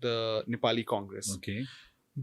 the Nepali Congress. Okay.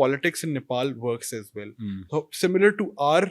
politics in Nepal works as well. So similar to our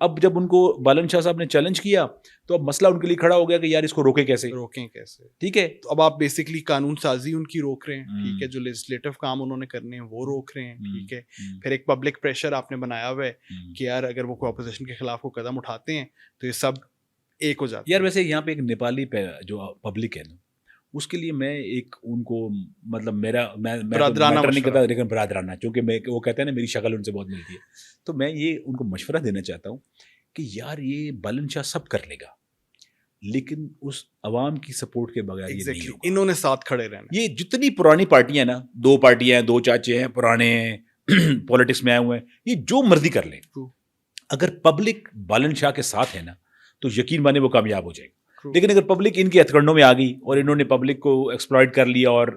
اب جب ان کو بالن شاہ صاحب نے چیلنج کیا تو اب مسئلہ ان کے لیے کھڑا ہو گیا کہ یار اس کو روکیں کیسے. ٹھیک ہے. تو اب آپ بیسکلی قانون سازی ان کی روک رہے ہیں, ٹھیک ہے, جو لیجسلیٹو کام انہوں نے کرنے ہیں وہ روک رہے ہیں, ٹھیک ہے. پھر ایک پبلک پریشر آپ نے بنایا ہوا ہے کہ یار اگر وہ کوئی اپوزیشن کے خلاف کو قدم اٹھاتے ہیں تو یہ سب ایک ہو جاتا ہے. یار ویسے یہاں پہ ایک نیپالی جو پبلک ہے نا, اس کے لیے میں ایک ان کو مطلب برادرانہ نہیں کرتا لیکن برادرانہ, چونکہ وہ کہتے ہیں نا میری شکل ان سے بہت ملتی ہے, تو میں یہ ان کو مشورہ دینا چاہتا ہوں کہ یار یہ بالن شاہ سب کر لے گا لیکن اس عوام کی سپورٹ کے بغیر یہ نہیں ہوگا. انہوں نے ساتھ کھڑے رہنا. یہ جتنی پرانی پارٹیاں ہیں نا, 2 پارٹیاں ہیں, 2 چاچے ہیں پرانے پولیٹکس میں آئے ہوئے ہیں, یہ جو مرضی کر لیں, اگر پبلک بالن شاہ کے ساتھ ہے نا تو یقین مانے وہ کامیاب ہو جائے گا. لیکن اگر پبلک ان کے ہتھ کنڈوں میں آ گئی اور انہوں نے پبلک کو ایکسپلائٹ کر لیا اور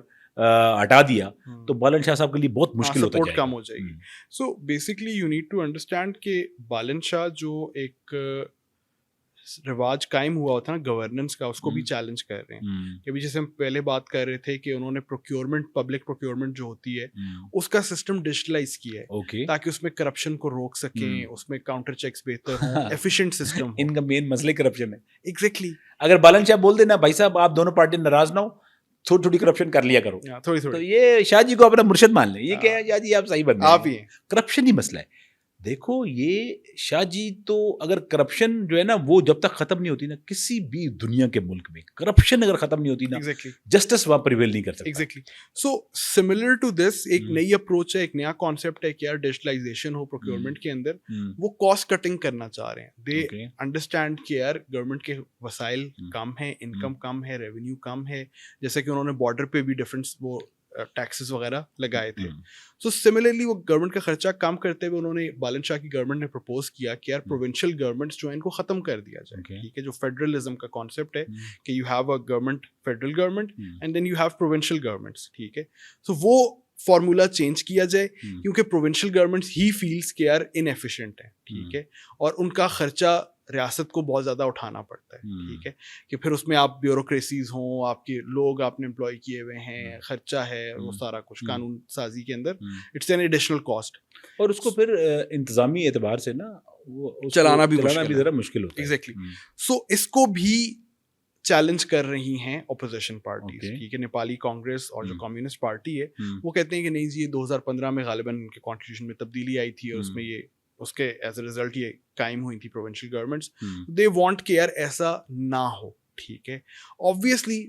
ہٹا دیا تو بالن شاہ صاحب کے لیے بہت مشکل ہوتا جائے گا, کم ہو جائے گی. So basically you need to understand کہ بالن شاہ جو ایک رواج قائم ہوا ہوتا ہے نا گورننس کا, اس کو بھی چیلنج کر رہے ہیں. کہ ابھی جیسے ہم پہلے بات کر رہے تھے کہ انہوں نے پروکیورمنٹ, پبلک پروکیورمنٹ جو ہوتی ہے اس کا سسٹم ڈیجیٹلائز کیا ہے تاکہ اس میں کرپشن کو روک سکیں, اس میں کاؤنٹر چیکس بہتر ہوں, ایفیشینٹ سسٹم. ان کا مین مسئلہ کرپشن ہے. ایگزیکٹلی. اگر بالن شاہ بول دینا بھائی صاحب آپ دونوں پارٹی ناراض نہ ہو, تھوڑی تھوڑی کرپشن کر لیا کرو, تو یہ شاہ جی کو اپنا مرشد مان لیں, یہ کیا ہے شاہ جی آپ صحیح بندے, آپ ہی ہیں, کرپشن ہی مسئلہ ہے. دیکھو یہ شاہ جی تو اگر کرپشن جو ہے نا وہ جب تک ختم نہیں ہوتی نا, کسی بھی دنیا کے ملک میں کرپشن اگر ختم نہیں ہوتی نا, جسٹس وہاں پریویل نہیں کر سکتا. Exactly. So similar to this ایک نئی اپروچ ہے, ایک نیا کانسیپٹ ہے کہ یار ڈیجیٹلائزیشن ہو پروکیورمنٹ کے اندر, وہ کاسٹ کٹنگ کرنا چاہ رہے ہیں. دے انڈرسٹینڈ کہ یار گورنمنٹ کے وسائل کم ہیں, انکم کم ہے, ریونیو کم ہے, جیسے کہ انہوں نے بارڈر پہ بھی ڈفرینس وہ ٹیکسز وغیرہ لگائے تھے. سو سملرلی وہ گورنمنٹ کا خرچہ کم کرتے ہوئے انہوں نے بالن شاہ کی گورنمنٹ نے پرپوز کیا کہ یار پروونشل گورنمنٹس جو ہیں ان کو ختم کر دیا جائے. ٹھیک ہے, جو فیڈرلزم کا کانسیپٹ ہے کہ you have a government, federal government and then you have provincial governments. ٹھیک ہے, سو وہ فارمولا چینج کیا جائے کیونکہ پروونشل گورنمنٹس ہی فیلس کہ یار انیفیشینٹ ہیں. ٹھیک ہے, اور ان کا خرچہ ریاست کو بہت زیادہ اٹھانا پڑتا ہے. ٹھیک ہے, کہ پھر اس میں آپ بیوروکریسیز ہوں, آپ کے لوگ آپ نے امپلائی کیے ہوئے ہیں, خرچہ ہے, وہ سارا کچھ قانون سازی کے اندر اٹس این ایڈیشنل کاسٹ. اور اس کو پھر انتظامی اعتبار سے نا چلانا بھی ذرا مشکل ہوتا ہے. ایگزیکٹلی. سو اس کو بھی چیلنج کر رہی ہیں اپوزیشن پارٹیز. ٹھیک ہے, نیپالی کانگریس اور جو کمیونسٹ پارٹی ہے وہ کہتے ہیں کہ نہیں جی, یہ 2015 میں غالباً ان کے کانسٹیٹیوشن میں تبدیلی آئی تھی اور اس میں یہ اس کے ایز اے ریزلٹ یہ قائم ہوئی تھی پروونشل گورنمنٹس. دے وانٹ کہ یار ایسا نہ ہو. ٹھیک ہے, آبویسلی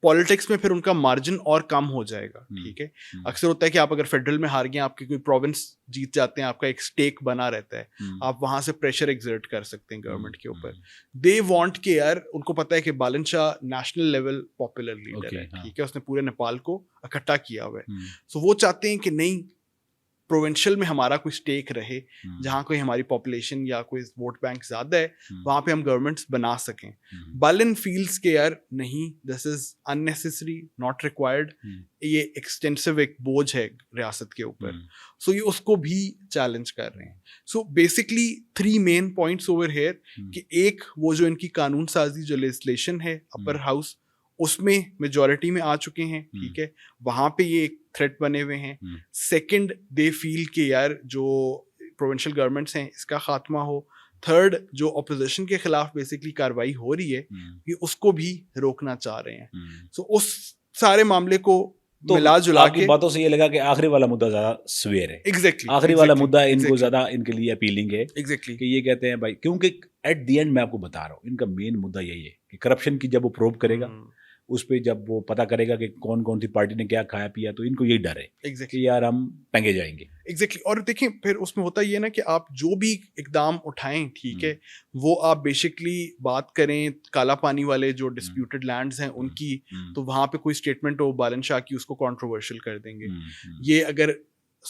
پالیٹکس میں پھر ان کا مارجن اور کم ہو جائے گا. ٹھیک ہے, اکثر ہوتا ہے کہ آپ اگر فیڈرل میں ہار گئے, آپ کی کوئی پروونس جیت جاتے ہیں, آپ کا ایک اسٹیک بنا رہتا ہے, آپ وہاں سے پریشر ایگزرٹ کر سکتے ہیں گورنمنٹ کے اوپر. دے وانٹ کہ یار ان کو پتا ہے کہ بالن شاہ نیشنل لیول پاپولر لیڈر ہے. ٹھیک ہے, اس نے پورے نیپال کو اکٹھا کیا ہوا ہے. سو وہ چاہتے ہیں کہ نہیں, پروونشل میں ہمارا کوئی اسٹیک رہے, جہاں کوئی ہماری پاپولیشن یا کوئی ووٹ بینک زیادہ ہے وہاں پہ ہم گورنمنٹس بنا سکیں. بالن فیلز کے یار نہیں, دس از اننیسیسری, ناٹ ریکوائرڈ, یہ ایکسٹینسو ایک بوجھ ہے ریاست کے اوپر. سو یہ اس کو بھی چیلنج کر رہے ہیں. So basically 3 main points over here کہ ایک وہ جو ان کی قانون سازی جو لیجسلیشن ہے اپر ہاؤس اس میں میجورٹی میں آ چکے ہیں. ٹھیک ہے, وہاں پہ یہ ایک تھریٹ بنے ہوئے ہیں. سیکنڈ, دے فیل کہ یار جو پروونشل گورنمنٹس ہیں اس کا خاتمہ ہو. تھرڈ, جو اپوزیشن کے خلاف بیسکلی کاروائی ہو رہی ہے یہ اس کو بھی روکنا چاہ رہے ہیں. سو اس سارے معاملے کو ملا جلا کے باتوں سے یہ لگا کہ آخری والا مدعا زیادہ سویر ہے. ایگزیکٹلی, آخری والا مدعا ان کو زیادہ ان کے لیے اپیلنگ ہے. ایگزیکٹلی, کہ یہ کہتے ہیں بھائی, کیونکہ ایٹ دی اینڈ میں آپ کو بتا رہا ہوں ان کا مین مدعا یہی ہے کہ کرپشن کی جب وہ پروب کرے گا, اس پہ جب وہ پتا کرے گا کہ کون کون سی پارٹی نے کیا کھایا پیا, تو ان کو یہی ڈر ہے کہ یار ہم ٹنگے جائیں گے. ایگزیکٹلی. اور دیکھیں پھر اس میں ہوتا یہ نا کہ آپ جو بھی اقدام اٹھائیں, ٹھیک ہے, وہ آپ بیسکلی بات کریں کالا پانی والے جو ڈسپیوٹڈ لینڈز ہیں ان کی, تو وہاں پہ کوئی اسٹیٹمنٹ ہو بالن شاہ کی اس کو کانٹروورشل کر دیں گے. یہ اگر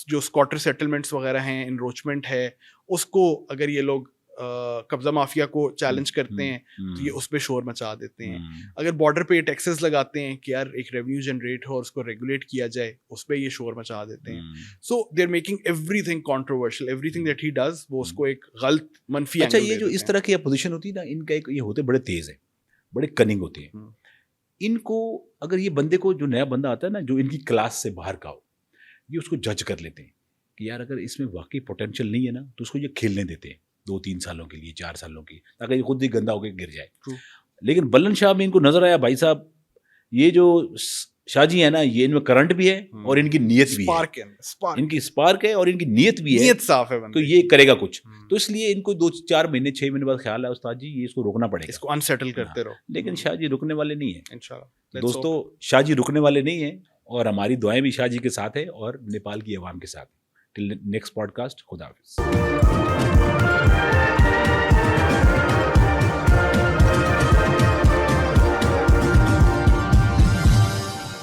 جو اسکواٹر سیٹلمنٹس وغیرہ ہیں, انروچمنٹ ہے, اس کو اگر یہ لوگ قبضہ مافیا کو چیلنج کرتے ہیں تو یہ اس پہ شور مچا دیتے ہیں. اگر بارڈر پہ ٹیکسز لگاتے ہیں کہ یار ایک ریونیو جنریٹ ہو اور اس کو ریگولیٹ کیا جائے, اس پہ یہ شور مچا دیتے ہیں. So they are making everything controversial, everything that he does وہ اس کو ایک غلط منفی. اچھا, یہ جو اس طرح کی اپوزیشن ہوتی ہے نا, ان کا ایک یہ ہوتے بڑے تیز ہیں, بڑے کننگ ہوتے ہیں. ان کو اگر یہ بندے کو جو نیا بندہ آتا ہے نا جو ان کی کلاس سے باہر کا ہو, یہ اس کو جج کر لیتے ہیں کہ یار اگر اس میں واقعی پوٹینشیل نہیں ہے نا تو اس کو یہ کھیلنے دیتے ہیں. 2-3 سالوں کے لیے, 4 سالوں کی, تاکہ یہ خود ہی گندا ہو کے گر جائے. True. لیکن بلند شاہ میں ان کو نظر آیا بھائی صاحب یہ جو شاہ جی ہے نا, یہ ان میں کرنٹ بھی ہے اور ان کی نیت بھی ہے, ان کی اسپارک ہے اور ان کی نیت بھی ہے, نیت صاف ہے, تو یہ کرے گا کچھ. تو اس لیے ان کو 2-4 مہینے 6 مہینے بعد خیال ہے استاد جی یہ اس کو روکنا پڑے گا, اس کو انسیٹل کرتے رہو. لیکن شاہ جی رکنے والے نہیں ہیں انشاءاللہ. دوستو, شاہ جی رکنے والے نہیں ہیں, اور ہماری دعائیں بھی شاہ جی کے ساتھ ہے اور نیپال کی عوام کے ساتھ. ٹل نیکسٹ پوڈ کاسٹ, خدا حافظ.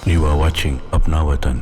You are watching Apna Watan.